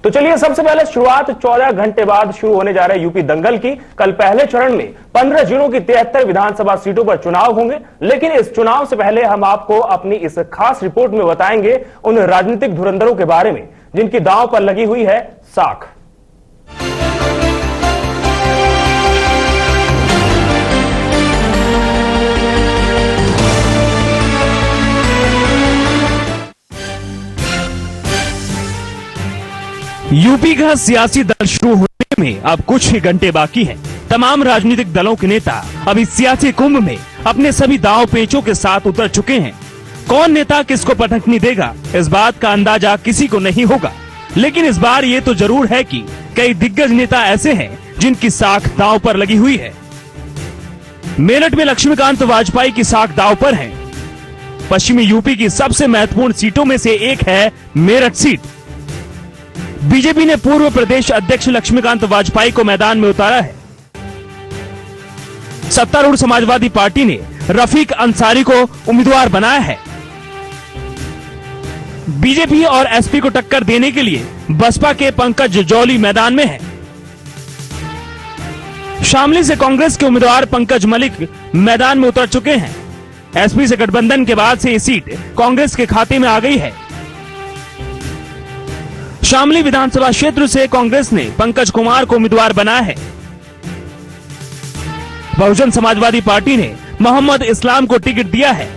तो चलिए सबसे पहले शुरुआत 14 घंटे बाद शुरू होने जा रहे यूपी दंगल की। कल पहले चरण में 15 जिलों की 73 विधानसभा सीटों पर चुनाव होंगे, लेकिन इस चुनाव से पहले हम आपको अपनी इस खास रिपोर्ट में बताएंगे उन राजनीतिक धुरंधरों के बारे में जिनकी दांव पर लगी हुई है साख। यूपी का सियासी दल शुरू होने में अब कुछ ही घंटे बाकी हैं। तमाम राजनीतिक दलों के नेता अभी सियासी कुंभ में अपने सभी दांव पेचों के साथ उतर चुके हैं। कौन नेता किसको पटखनी देगा, इस बात का अंदाजा किसी को नहीं होगा, लेकिन इस बार ये तो जरूर है कि कई दिग्गज नेता ऐसे हैं जिनकी साख दांव पर लगी हुई है। मेरठ में लक्ष्मीकांत वाजपेयी की साख दांव पर है। पश्चिमी यूपी की सबसे महत्वपूर्ण सीटों में से एक है मेरठ सीट। बीजेपी ने पूर्व प्रदेश अध्यक्ष लक्ष्मीकांत वाजपेयी को मैदान में उतारा है। सत्तारूढ़ समाजवादी पार्टी ने रफीक अंसारी को उम्मीदवार बनाया है। बीजेपी और एसपी को टक्कर देने के लिए बसपा के पंकज जौली मैदान में है। शामली से कांग्रेस के उम्मीदवार पंकज मलिक मैदान में उतर चुके हैं। एसपी से गठबंधन के बाद से ये सीट कांग्रेस के खाते में आ गई है। शामली विधानसभा क्षेत्र से कांग्रेस ने पंकज कुमार को उम्मीदवार बनाया है। बहुजन समाजवादी पार्टी ने मोहम्मद इस्लाम को टिकट दिया है।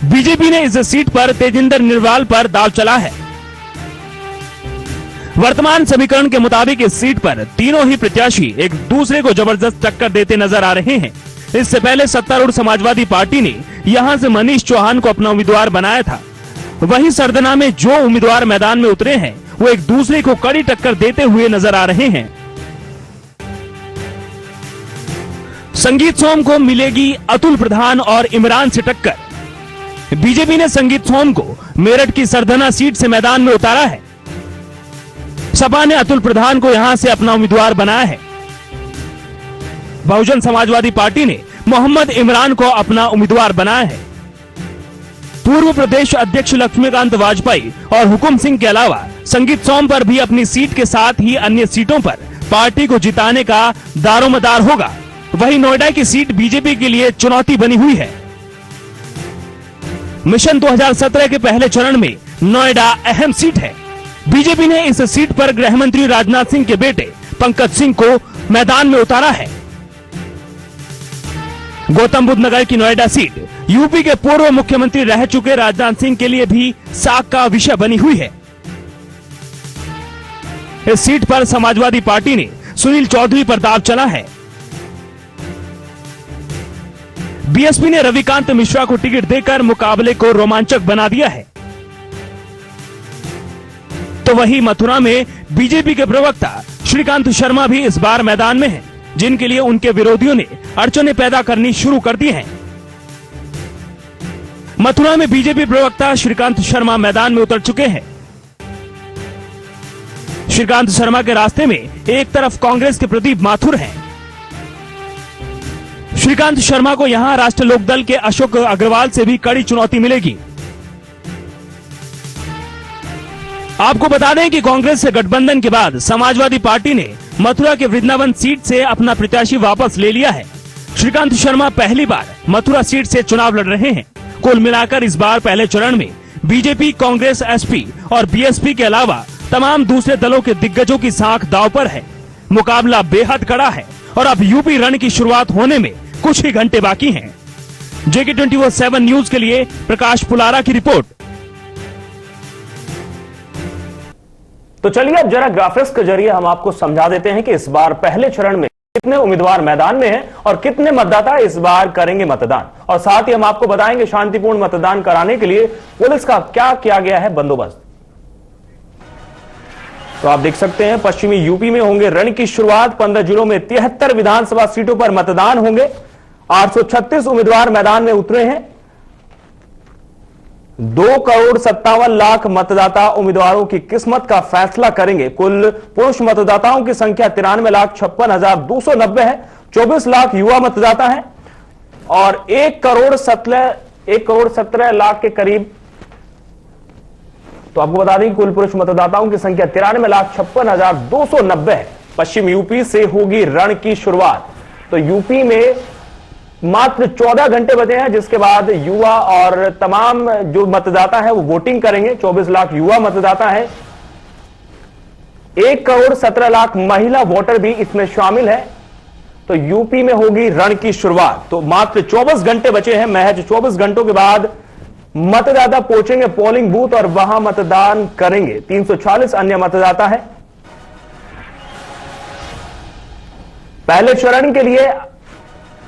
बीजेपी ने इस सीट पर तेजिंदर निर्वाल पर दांव चला है। वर्तमान समीकरण के मुताबिक इस सीट पर तीनों ही प्रत्याशी एक दूसरे को जबरदस्त टक्कर देते नजर आ रहे हैं। इससे पहले सत्तारूढ़ समाजवादी पार्टी ने यहां से मनीष चौहान को अपना उम्मीदवार बनाया था। वहीं सरदना में जो उम्मीदवार मैदान में उतरे हैं वो एक दूसरे को कड़ी टक्कर देते हुए नजर आ रहे हैं। संगीत सोम को मिलेगी अतुल प्रधान और इमरान से टक्कर। बीजेपी ने संगीत सोम को मेरठ की सरदना सीट से मैदान में उतारा है। सपा ने अतुल प्रधान को यहां से अपना उम्मीदवार बनाया है। बहुजन समाजवादी पार्टी ने मोहम्मद इमरान को अपना उम्मीदवार बनाया है। पूर्व प्रदेश अध्यक्ष लक्ष्मीकांत वाजपेयी और हुकुम सिंह के अलावा संगीत सोम पर भी अपनी सीट के साथ ही अन्य सीटों पर पार्टी को जिताने का दारोमदार होगा। वहीं नोएडा की सीट बीजेपी के लिए चुनौती बनी हुई है। मिशन 2017 के पहले चरण में नोएडा अहम सीट है। बीजेपी ने इस सीट पर गृह मंत्री राजनाथ सिंह के बेटे पंकज सिंह को मैदान में उतारा है। गौतम बुद्ध नगर की नोएडा सीट यूपी के पूर्व मुख्यमंत्री रह चुके राजनाथ सिंह के लिए भी साख का विषय बनी हुई है। इस सीट पर समाजवादी पार्टी ने सुनील चौधरी पर दांव चला है। बीएसपी ने रविकांत मिश्रा को टिकट देकर मुकाबले को रोमांचक बना दिया है। तो वहीं मथुरा में बीजेपी के प्रवक्ता श्रीकांत शर्मा भी इस बार मैदान में हैं, जिनके लिए उनके विरोधियों ने अड़चनें पैदा करनी शुरू कर दी हैं। मथुरा में बीजेपी प्रवक्ता श्रीकांत शर्मा मैदान में उतर चुके हैं। श्रीकांत शर्मा के रास्ते में एक तरफ कांग्रेस के प्रदीप माथुर हैं। श्रीकांत शर्मा को यहां राष्ट्रीय लोकदल के अशोक अग्रवाल से भी कड़ी चुनौती मिलेगी। आपको बता दें कि कांग्रेस से गठबंधन के बाद समाजवादी पार्टी ने मथुरा के वृंदावन सीट से अपना प्रत्याशी वापस ले लिया है। श्रीकांत शर्मा पहली बार मथुरा सीट से चुनाव लड़ रहे हैं। कुल मिलाकर इस बार पहले चरण में बीजेपी, कांग्रेस, एसपी और बीएसपी के अलावा तमाम दूसरे दलों के दिग्गजों की साख दांव पर है। मुकाबला बेहद कड़ा है और अब यूपी रण की शुरुआत होने में कुछ ही घंटे बाकी हैं। जेके 24/7 न्यूज के लिए प्रकाश पुलारा की रिपोर्ट। तो चलिए अब जरा ग्राफिक्स के जरिए हम आपको समझा देते हैं कि इस बार पहले चरण में कितने उम्मीदवार मैदान में हैं और कितने मतदाता इस बार करेंगे मतदान, और साथ ही हम आपको बताएंगे शांतिपूर्ण मतदान कराने के लिए पुलिस का क्या किया गया है बंदोबस्त। तो आप देख सकते हैं पश्चिमी यूपी में होंगे रण की शुरुआत। 15 जिलों में 73 विधानसभा सीटों पर मतदान होंगे। 836 उम्मीदवार मैदान में उतरे हैं। 2,57,00,000 मतदाता उम्मीदवारों की किस्मत का फैसला करेंगे। कुल पुरुष मतदाताओं की संख्या 93,56,290 है। 24 लाख युवा मतदाता हैं और 1,17,00,000 के करीब तो आपको बता दें कि कुल पुरुष मतदाताओं की संख्या 93,56,290 है। पश्चिम यूपी से होगी रण की शुरुआत। तो यूपी में मात्र 14 घंटे बचे हैं, जिसके बाद युवा और तमाम जो मतदाता है वो वोटिंग करेंगे। 24 लाख युवा मतदाता है, 1,17,00,000 महिला वोटर भी इसमें शामिल है। तो यूपी में होगी रण की शुरुआत। तो मात्र 24 घंटे बचे हैं, महज 24 घंटों के बाद मतदाता पहुंचेंगे पोलिंग बूथ और वहां मतदान करेंगे। 340 अन्य मतदाता है। पहले चरण के लिए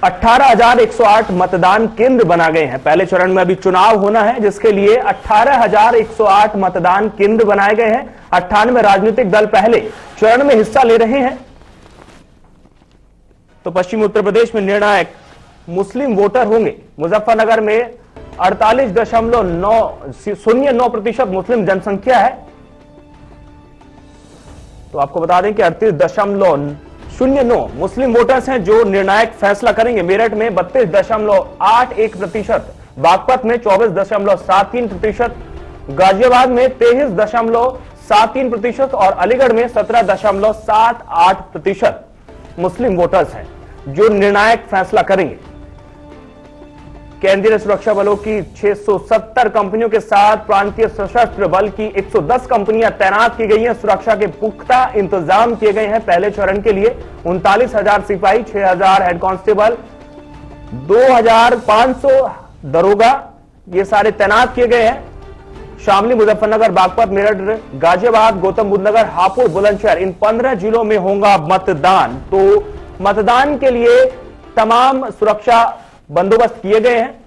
18,108 मतदान केंद्र बना गए हैं। पहले चरण में अभी चुनाव होना है, जिसके लिए 18,108 मतदान केंद्र बनाए गए हैं। 98 राजनीतिक दल पहले चरण में हिस्सा ले रहे हैं। तो पश्चिमी उत्तर प्रदेश में निर्णायक मुस्लिम वोटर होंगे। मुजफ्फरनगर में 48.909% मुस्लिम जनसंख्या है। तो आपको बता दें कि 38.09 मुस्लिम वोटर्स हैं जो निर्णायक फैसला करेंगे। मेरठ में 32.81%, बागपत में 24.73%, गाजियाबाद में 23.73% और अलीगढ़ में 17.78% मुस्लिम वोटर्स हैं जो निर्णायक फैसला करेंगे। केंद्रीय सुरक्षा बलों की 670 कंपनियों के साथ प्रांतीय सशस्त्र बल की 110 कंपनियां तैनात की गई हैं। सुरक्षा के पुख्ता इंतजाम किए गए हैं। पहले चरण के लिए 39,000 सिपाही, 6,000 हेड कांस्टेबल, 2,500 दरोगा, ये सारे तैनात किए गए हैं। शामली, मुजफ्फरनगर, बागपत, मेरठ, गाजियाबाद, गौतम बुद्ध नगर, हापुड़, बुलंदशहर, इन 15 जिलों में होगा मतदान। तो मतदान के लिए तमाम सुरक्षा बंदोबस्त किए गए हैं।